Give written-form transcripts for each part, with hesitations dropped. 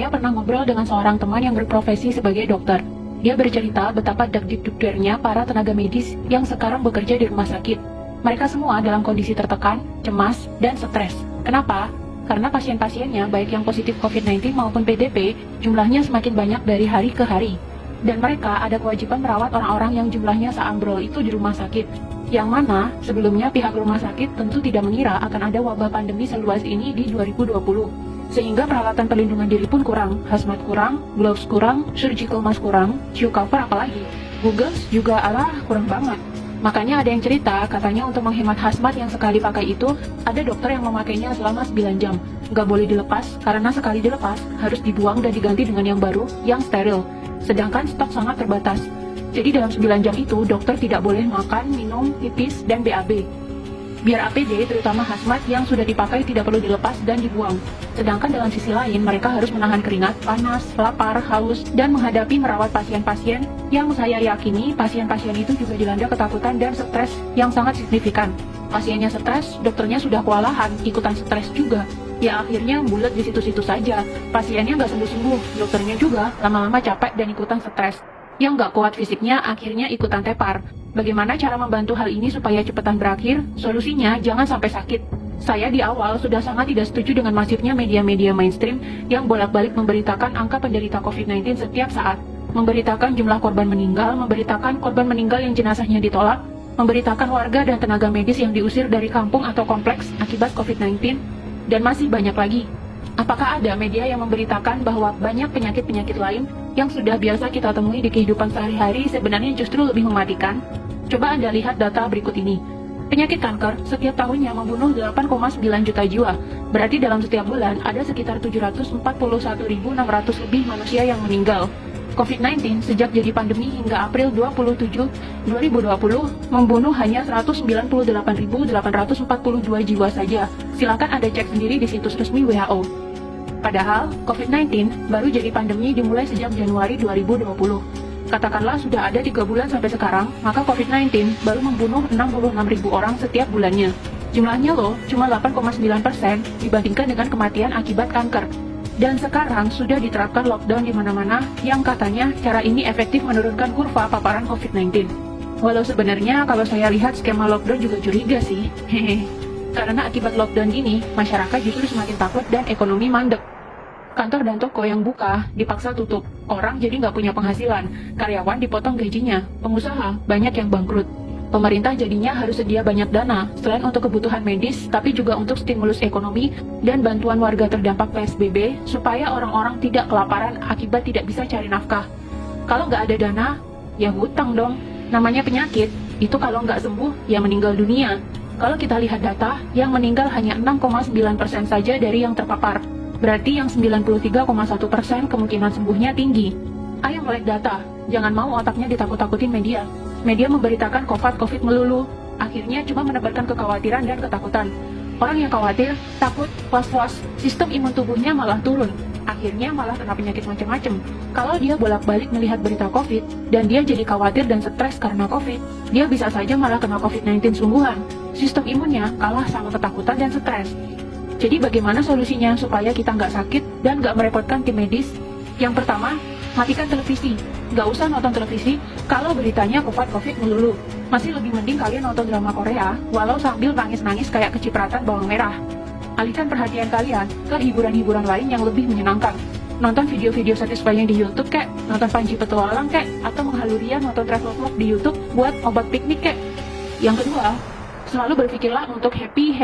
Saya pernah ngobrol dengan seorang teman yang berprofesi sebagai dokter. Dia bercerita betapa deg-degnya para tenaga medis yang sekarang bekerja di rumah sakit. Mereka semua dalam kondisi tertekan, cemas, dan stres. Kenapa? Karena pasien-pasiennya, baik yang positif COVID-19 maupun PDP, jumlahnya semakin banyak dari hari ke hari. Dan mereka ada kewajiban merawat orang-orang yang jumlahnya seambrol itu di rumah sakit. Yang mana, sebelumnya pihak rumah sakit tentu tidak mengira akan ada wabah pandemi seluas ini di 2020. Sehingga peralatan perlindungan diri pun kurang, hazmat kurang, gloves kurang, surgical mask kurang, shoe cover apalagi. Googles juga kurang banget. Makanya ada yang cerita, katanya untuk menghemat hazmat yang sekali pakai itu, ada dokter yang memakainya selama 9 jam. Nggak boleh dilepas, karena sekali dilepas, harus dibuang dan diganti dengan yang baru, yang steril. Sedangkan stok sangat terbatas. Jadi dalam 9 jam itu, dokter tidak boleh makan, minum, pipis, dan BAB. Biar APD, terutama hazmat yang sudah dipakai tidak perlu dilepas dan dibuang. Sedangkan dalam sisi lain, mereka harus menahan keringat, panas, lapar, haus, dan menghadapi merawat pasien-pasien yang saya yakini pasien-pasien itu juga dilanda ketakutan dan stres yang sangat signifikan. Pasiennya stres, dokternya sudah kewalahan, ikutan stres juga. Ya akhirnya bulat di situ-situ saja. Pasiennya nggak sembuh-sembuh, dokternya juga lama-lama capek dan ikutan stres. Yang nggak kuat fisiknya akhirnya ikutan tepar. Bagaimana cara membantu hal ini supaya cepetan berakhir? Solusinya jangan sampai sakit. Saya di awal sudah sangat tidak setuju dengan masifnya media-media mainstream yang bolak-balik memberitakan angka penderita COVID-19 setiap saat. Memberitakan jumlah korban meninggal, memberitakan korban meninggal yang jenazahnya ditolak, memberitakan warga dan tenaga medis yang diusir dari kampung atau kompleks akibat COVID-19, dan masih banyak lagi. Apakah ada media yang memberitakan bahwa banyak penyakit-penyakit lain yang sudah biasa kita temui di kehidupan sehari-hari sebenarnya justru lebih mematikan? Coba Anda lihat data berikut ini. Penyakit kanker setiap tahunnya membunuh 8,9 juta jiwa. Berarti dalam setiap bulan ada sekitar 741.600 lebih manusia yang meninggal. COVID-19 sejak jadi pandemi hingga April 27, 2020 membunuh hanya 198.842 jiwa saja. Silakan Anda cek sendiri di situs resmi WHO. Padahal, COVID-19 baru jadi pandemi dimulai sejak Januari 2020. Katakanlah sudah ada 3 bulan sampai sekarang, maka COVID-19 baru membunuh 66.000 orang setiap bulannya. Jumlahnya loh, cuma 8,9% dibandingkan dengan kematian akibat kanker. Dan sekarang sudah diterapkan lockdown di mana-mana yang katanya cara ini efektif menurunkan kurva paparan COVID-19. Walau sebenarnya kalau saya lihat skema lockdown juga curiga sih. Hehe. Karena akibat lockdown ini, masyarakat justru semakin takut dan ekonomi mandek. Kantor dan toko yang buka dipaksa tutup, orang jadi nggak punya penghasilan, karyawan dipotong gajinya, pengusaha banyak yang bangkrut. Pemerintah jadinya harus sedia banyak dana, selain untuk kebutuhan medis, tapi juga untuk stimulus ekonomi dan bantuan warga terdampak PSBB, supaya orang-orang tidak kelaparan akibat tidak bisa cari nafkah. Kalau nggak ada dana, ya hutang dong. Namanya penyakit, itu kalau nggak sembuh, ya meninggal dunia. Kalau kita lihat data, yang meninggal hanya 6,9% saja dari yang terpapar. Berarti yang 93,1% kemungkinan sembuhnya tinggi. Ayo melek data, jangan mau otaknya ditakut-takutin media. Media memberitakan COVID melulu, akhirnya cuma menebarkan kekhawatiran dan ketakutan. Orang yang khawatir, takut, was-was, sistem imun tubuhnya malah turun. Akhirnya malah kena penyakit macam-macam. Kalau dia bolak-balik melihat berita COVID, dan dia jadi khawatir dan stres karena COVID, dia bisa saja malah kena COVID-19 sungguhan. Sistem imunnya kalah sama ketakutan dan stres. Jadi bagaimana solusinya supaya kita nggak sakit dan nggak merepotkan tim medis? Yang pertama, matikan televisi. Nggak usah nonton televisi kalau beritanya COVID melulu. Masih lebih mending kalian nonton drama Korea, walau sambil nangis-nangis kayak kecipratan bawang merah. Alihkan perhatian kalian ke hiburan-hiburan lain yang lebih menyenangkan. Nonton video-video satisfying di YouTube kek, nonton Panji Petualang kek, atau menghalurian nonton travel vlog di YouTube buat obat piknik kek. Yang kedua, selalu berpikirlah untuk happy.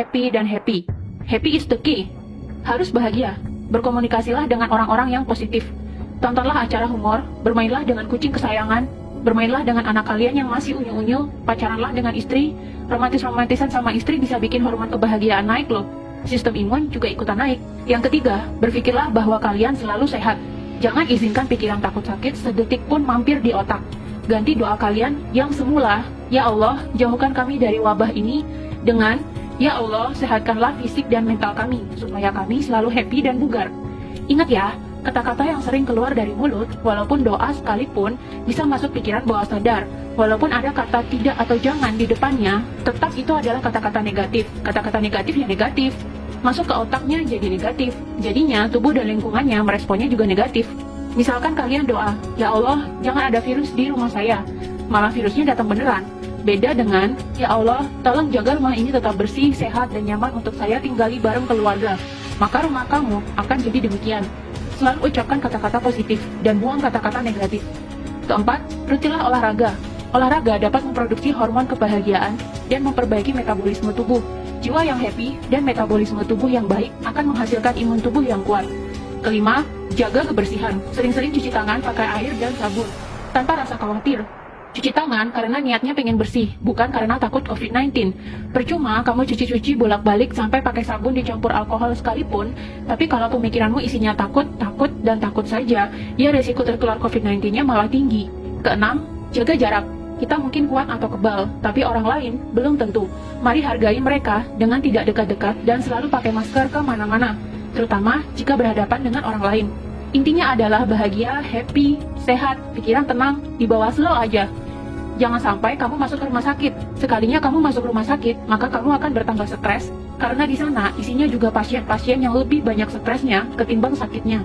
Happy is the key. Harus bahagia. Berkomunikasilah dengan orang-orang yang positif. Tontonlah acara humor, bermainlah dengan kucing kesayangan, bermainlah dengan anak kalian yang masih unyu-unyu, pacaranlah dengan istri, romantis-romantisan sama istri bisa bikin hormon kebahagiaan naik loh. Sistem imun juga ikutan naik. Yang ketiga, berpikirlah bahwa kalian selalu sehat. Jangan izinkan pikiran takut sakit sedetik pun mampir di otak. Ganti doa kalian yang semula, ya Allah, jauhkan kami dari wabah ini, dengan ya Allah, sehatkanlah fisik dan mental kami, supaya kami selalu happy dan bugar. Ingat ya, kata-kata yang sering keluar dari mulut, walaupun doa sekalipun, bisa masuk pikiran bawah sadar. Walaupun ada kata tidak atau jangan di depannya, tetap itu adalah kata-kata negatif. Kata-kata negatif ya negatif. masuk ke otaknya jadi negatif. Jadinya tubuh dan lingkungannya meresponnya juga negatif. Misalkan kalian doa, "Ya Allah, jangan ada virus di rumah saya." Malah virusnya datang beneran. Beda dengan, "Ya Allah, tolong jaga rumah ini tetap bersih, sehat, dan nyaman untuk saya tinggali bareng keluarga." Maka rumah kamu akan jadi demikian. Selalu ucapkan kata-kata positif dan buang kata-kata negatif. Keempat, rutilah olahraga. Olahraga dapat memproduksi hormon kebahagiaan dan memperbaiki metabolisme tubuh. Jiwa yang happy dan metabolisme tubuh yang baik akan menghasilkan imun tubuh yang kuat. Kelima, jaga kebersihan. Sering-sering cuci tangan pakai air dan sabun. Tanpa rasa khawatir. Cuci tangan karena niatnya pengen bersih, bukan karena takut COVID-19. Percuma kamu cuci-cuci bolak-balik sampai pakai sabun dicampur alkohol sekalipun, tapi kalau pemikiranmu isinya takut, dan takut saja, ya resiko tertular COVID-19-nya malah tinggi. Keenam, jaga jarak. Kita mungkin kuat atau kebal, tapi orang lain belum tentu. Mari hargai mereka dengan tidak dekat-dekat dan selalu pakai masker ke mana-mana, terutama jika berhadapan dengan orang lain. Intinya adalah bahagia, happy, sehat, pikiran tenang, dibawa slow aja. Jangan sampai kamu masuk ke rumah sakit. Sekalinya kamu masuk rumah sakit, maka kamu akan bertambah stres, karena di sana isinya juga pasien-pasien yang lebih banyak stresnya ketimbang sakitnya.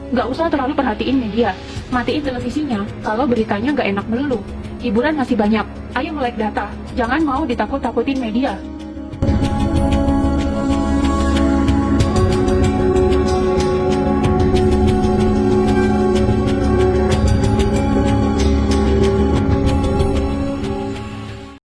Nggak usah terlalu perhatiin media. Matiin televisinya kalau beritanya nggak enak melulu. Hiburan masih banyak. Ayo melek data. Jangan mau ditakut-takutin media.